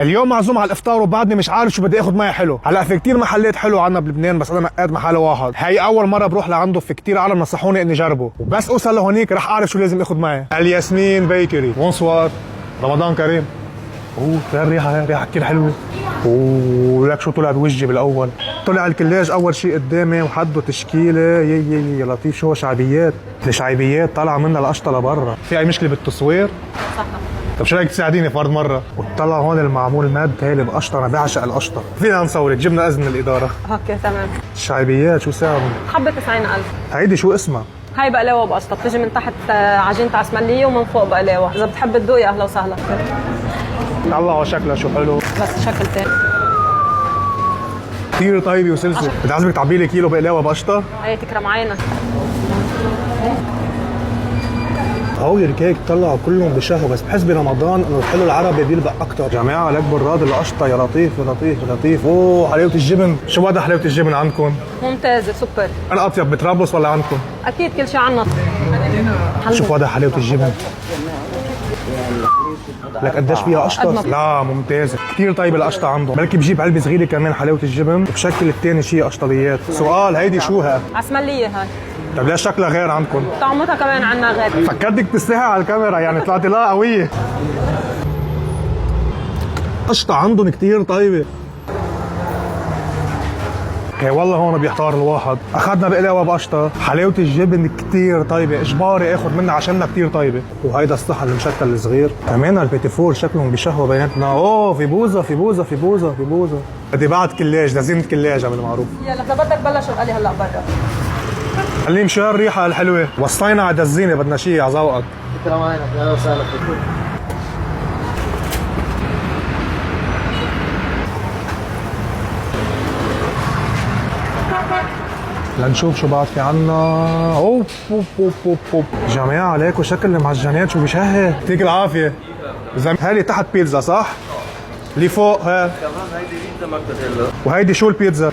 اليوم معزوم على الافطار وبعدني مش عارف شو بدي اخذ معي حلو. هلا في كتير محلات حلو عنا بلبنان بس انا نقيت محل واحد، هي اول مره بروح لعنده، في كتير عالم نصحوني اني جربه، وبس اوصل لهونيك رح اعرف شو لازم اخذ معي. الياسمين بيكري. بونسوار، رمضان كريم. كان ريحه كتير حلوه. ولك شو طلع بوجهي بالاول، طلع الكلاج اول شيء قدامي وحده تشكيله يا لطيف. شو شعبيات، الشعبيات طالعه منها القشطه لبرا. في اي مشكله بالتصوير؟ صح. طب شو رايك تساعديني فرد مره؟ وطلع هون المعمول ماد هي اللي بقشطه، انا بعشق القشطه. فينا نصورك، جبنا اذن الاداره. اوكي تمام. الشعبيات شو سعرهم؟ حبة 90,000. هيدي شو اسمها؟ هاي بقلاوة بقشطة، بتجي من تحت عجينة عسملية ومن فوق بقلاوة، إذا بتحب تدوقي أهلا وسهلا. الله شكلها شو حلو، بس شكل تاني. كثير طيبه وسلسه. بدي عازمك تعبي لي كيلو بقلاوه بقشطه. هي تكرم عينك. هول الكيك طلعوا كلهم بشهوه، بس بحس برمضان انه الحلو العربي بيلبق اكثر. جماعه لك براد القشطه يا لطيف يا لطيف يا لطيف. حلاوه الجبن، شو وضع حلاوه الجبن عندكم؟ ممتازة سوبر. انا اطيب بطرابلس ولا عندكم؟ أكيد كل شيء عنا. شوف وضع حلاوه الجبن، لك قديش فيها قشطه؟ لا ممتازه، كثير طيبه القشطه عندهم. بلكي بجيب علبه صغيره كمان حلاوه الجبن، وبشكل الثاني شيء قشطليات. سؤال، هيدي شو ها؟ عسملية هاي. طيب ليش شكلها غير عندكم؟ طعمتها كمان عنا غير. فكرتك تستحي على الكاميرا يعني، طلعتي لا قويه. قشطه عندهم كثير طيبه. اوكي والله هون بيحتار الواحد. اخذنا بقلاوه بقشطه، حلاوه الجبن كثير طيبه، اجباري اخذ منها عشانها كثير طيبه. وهيدا الصحن المشكل الصغير كمان البيتي فور شكلهم بشهوه بيناتنا. في بوزه في بوزه في بوزه في بوزه. بدي بعد كلاج، لازم كلاج بالمعروف. يلا إذا بدك بلش وقالي هلا برا. خليني مشان الريحه الحلوه. وصينا على دزينه، بدنا شيء على ذوقك. تكرم عينك، اهلا وسهلا فيك. لنشوف شو بعد في عنا. اوف جماعة عليكم شكل المعجنات شو بشهي. يعطيك العافية. هذه تحت بيتزا صح؟ اللي فوق ها كمان هيدي بيتزا مارتديلا. وهيدي شو البيتزا؟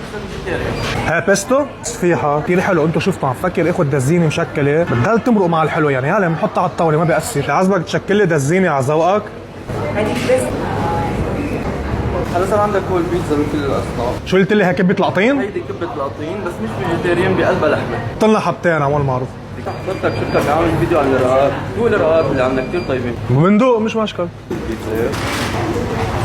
ها بيستو صفيحة كثير حلو. انتم شفتوا عم فكر اخذ دزينه مشكلة بتضل تمرق مع الحلو يعني. هلا بنحطها على الطاولة ما بيأثر. عازبك تشكل لي دزينة على ذوقك؟ هيدي بيتزا. هلا صار عندك هو البيتزا بكل الاصناف. شو قلت لي؟ هي كبة القطين؟ هيدي كبة القطين بس مش فيجيتيريان، بقلبها لحمة. طلنا حبتين عمول معروف. شفتك عامل فيديو عن الرقاق، دوق الرقاق اللي عندنا كثير طيبين. بندوق مش مشكل. بيتزا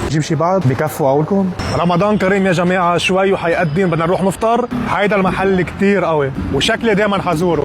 جيب شي بعد بكفوا قولكم. رمضان كريم يا جماعة، شوي وحيقدم بدنا نروح نفطر. هيدا المحل كتير قوي وشكلي دايما حزوره.